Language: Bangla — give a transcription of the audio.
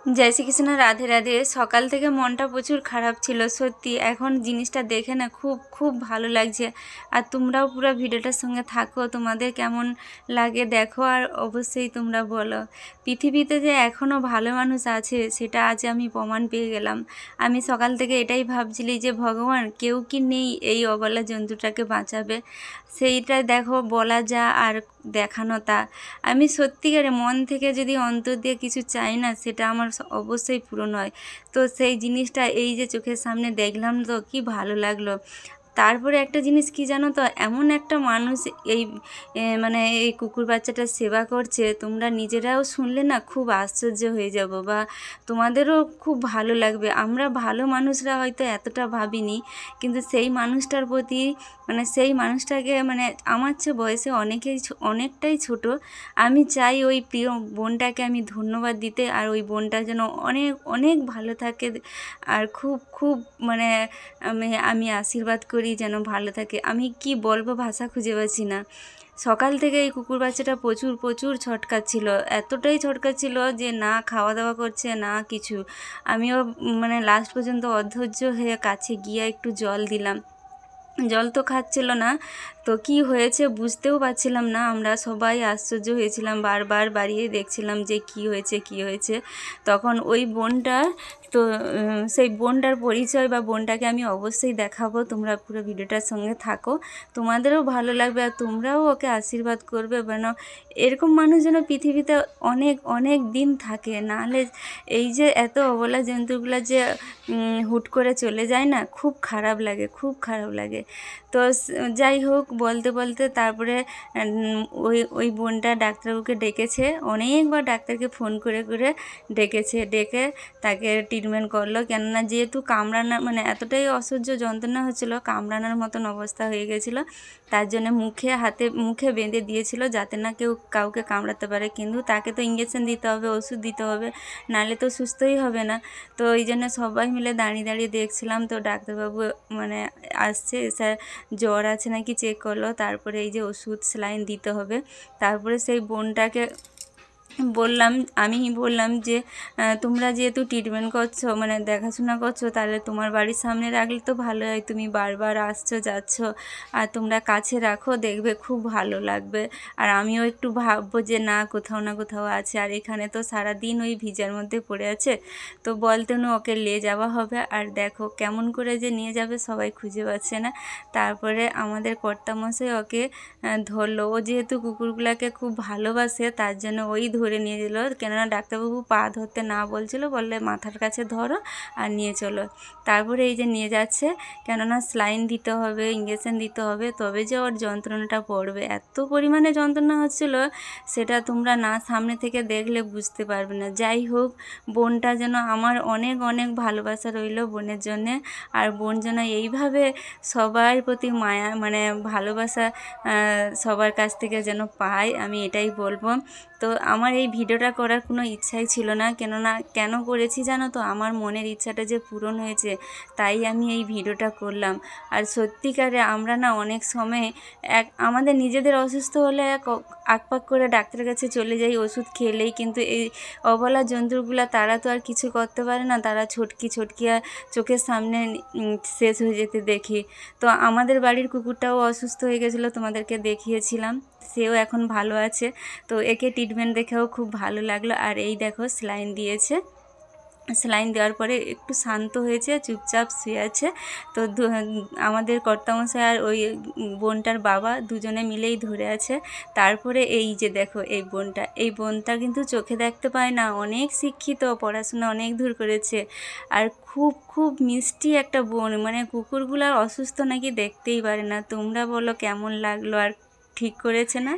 जय श्री कृष्ण। राधे राधे। सकाल থেকে মনটা প্রচুর খারাপ ছিল সত্যি। এখন জিনিসটা দেখে না খুব খুব ভালো লাগছে। আর তোমরাও পুরো ভিডিওটার সঙ্গে থাকো, তোমাদের কেমন লাগে দেখো আর অবশ্যই তোমরা বলো। পৃথিবীতে যে এখনো ভালো মানুষ আছে সেটা আজ আমি প্রমাণ পেয়ে গেলাম। আমি সকাল থেকে এটাই ভাবছিলি যে ভগবান কেউ কি নেই এই অবলা জন্তুটাকে বাঁচাবে, সেইটা দেখো বলা যা আর দেখানো তা। আমি সত্যিকারে মন থেকে যদি অন্তর দিয়ে কিছু চাই না সেটা আমার অবশ্যই পূরণ হয়। তো সেই জিনিসটা এই যে চোখের সামনে দেখলাম তো কি ভালো লাগলো। তারপরে একটা জিনিস কি জানো তো, এমন একটা মানুষ এই মানে এই কুকুর বাচ্চাটার সেবা করছে, তোমরা নিজেরাও শুনলে না খুব আশ্চর্য হয়ে যাব বা তোমাদেরও খুব ভালো লাগবে। আমরা ভালো মানুষরা হয়তো এতটা ভাবিনি, কিন্তু সেই মানুষটার প্রতি মানে সেই মানুষটাকে মানে আমার চেয়ে বয়সে অনেকটাই ছোট। আমি চাই ওই প্রিয় বোনটাকে আমি ধন্যবাদ দিতে, আর ওই বোনটা যেন অনেক অনেক ভালো থাকে। আর খুব খুব মানে আমি আশীর্বাদ করি যেন ভালো থাকে। আমি কি বলবো, ভাষা খুঁজে পাচ্ছি না। সকাল থেকে এই কুকুর বাচ্চাটা প্রচুর প্রচুর ছটকাচ্ছিল, এতটাই ছটকাচ্ছিল যে না খাওয়া দাওয়া করছে না কিছু। আমিও মানে লাস্ট পর্যন্ত অধৈর্য হয়ে কাছে গিয়ে একটু জল দিলাম। জল তো খাচ্ছিল না, তো কি হয়েছে বুঝতেও পারছিলাম না। আমরা সবাই আশ্চর্য হয়েছিলাম, বারবার বাড়িয়ে দেখছিলাম যে কি হয়েছে কি হয়েছে। তখন ওই বোনটার তো সেই বোনটার পরিচয় বা বোনটাকে আমি অবশ্যই দেখাবো, তোমরা পুরো ভিডিওটার সঙ্গে থাকো, তোমাদেরও ভালো লাগবে আর তোমরাও ওকে আশীর্বাদ করবে। মানে এরকম মানুষ যেন পৃথিবীতে অনেক অনেক দিন থাকে, নাহলে এই যে এত অবলা জন্তুগুলো যে হুট করে চলে যায় না, খুব খারাপ লাগে, খুব খারাপ লাগে। তো যাই হোক, বলতে বলতে তারপরে ওই বোনটা ডাক্তারবাবুকে ডেকেছে, অনেকবার ডাক্তারকে ফোন করে করে ডেকেছে, ডেকে তাকে ট্রিটমেন্ট করলো। কেননা যেহেতু কামড়ানো মানে এতটাই অসহ্য যন্ত্রণা হচ্ছিলো, কামড়ানোর মতন অবস্থা হয়ে গেছিলো, তার জন্য মুখে বেঁধে দিয়েছিল যাতে না কেউ কাউকে কামড়াতে পারে। কিন্তু তাকে তো ইঞ্জেকশন দিতে হবে, ওষুধ দিতে হবে, নাহলে তো সুস্থই হবে না। তো ওই জন্য সবাই মিলে দাঁড়িয়ে দাঁড়িয়ে দেখছিলাম। তো ডাক্তারবাবু মানে আসছে, এসে জ্বর আছে নাকি চেক করলো, তারপরে এই যে ওষুধ স্যালাইন দিতে হবে। তারপরে সেই বোনটাকে আমি বললাম যে তোমরা যেহেতু ট্রিটমেন্ট করছো মানে দেখাশোনা করছো, তাহলে তোমার বাড়ির সামনে রাখলে তো ভালো হয়। তুমি বারবার আসছো যাচ্ছ, আর তোমরা কাছে রাখো, দেখবে খুব ভালো লাগবে। আর আমিও একটু ভাববো যে না কোথাও না কোথাও আছে। আর এখানে তো সারাদিন ওই ভিজার মধ্যে পড়ে আছে, তো বলতেন ওকে নিয়ে যাওয়া হবে। আর দেখো কেমন করে যে নিয়ে যাবে সবাই খুঁজে পাচ্ছে না। তারপরে আমাদের কর্তামশাই ওকে ধরলো। ও যেহেতু কুকুরগুলোকে খুব ভালোবাসে তার জন্য ওই ধরে নিয়ে গেলো। কেননা ডাক্তারবাবু পা ধরতে না বলছিলো, বললে মাথার কাছে ধরো আর নিয়ে চলো। তারপরে এই যে নিয়ে যাচ্ছে, কেননা স্যালাইন দিতে হবে, ইঞ্জেকশন দিতে হবে, তবে যে ওর যন্ত্রণাটা পড়বে। এত পরিমাণে যন্ত্রণা হচ্ছিলো সেটা তোমরা না সামনে থেকে দেখলে বুঝতে পারবে না। যাই হোক, বোনটা যেন আমার অনেক অনেক ভালোবাসা রইল বোনের জন্যে। আর বোন যেন এইভাবে সবার প্রতি মায়া মানে ভালোবাসা সবার কাছ থেকে যেন পায়, আমি এটাই বলবো। তো আমার এই ভিডিওটা করার কোনো ইচ্ছাই ছিল না, কেন করেছি জানো তো, আমার মনের ইচ্ছাটা যে পূরণ হয়েছে তাই আমি এই ভিডিওটা করলাম। আর সত্যিকারে আমরা না অনেক সময় আমাদের নিজেদের অসুস্থ হলে আকপাক করে ডাক্তারের কাছে চলে যাই ওষুধ খেলেই, কিন্তু এই অবলা জন্তুগুলা তারা তো আর কিছু করতে পারে না, তারা ছটকিয়া চোখের সামনে শেষ হয়ে যেতে দেখি। তো আমাদের বাড়ির কুকুরটাও অসুস্থ হয়ে গেছিলো, তোমাদেরকে দেখিয়েছিলাম, সেও এখন ভালো আছে। তো একে ট্রিটমেন্ট দেখেও খুব ভালো লাগলো। আর এই দেখো স্যালাইন দিয়েছে, স্যালাইন দেওয়ার পরে একটু শান্ত হয়েছে, চুপচাপ শুয়ে আছে। তো আমাদের কর্তামশাই আর ওই বোনটার বাবা দুজনে মিলেই ধরে আছে। তারপরে এই যে দেখো এই বোনটা কিন্তু চোখে দেখতে পায় না, অনেক শিক্ষিত, পড়াশোনা অনেক দূর করেছে, আর খুব খুব মিষ্টি একটা বোন। মানে কুকুরগুলো অসুস্থ নাকি দেখতেই পারে না। তোমরা বলো কেমন লাগলো, আর ঠিক করেছে না?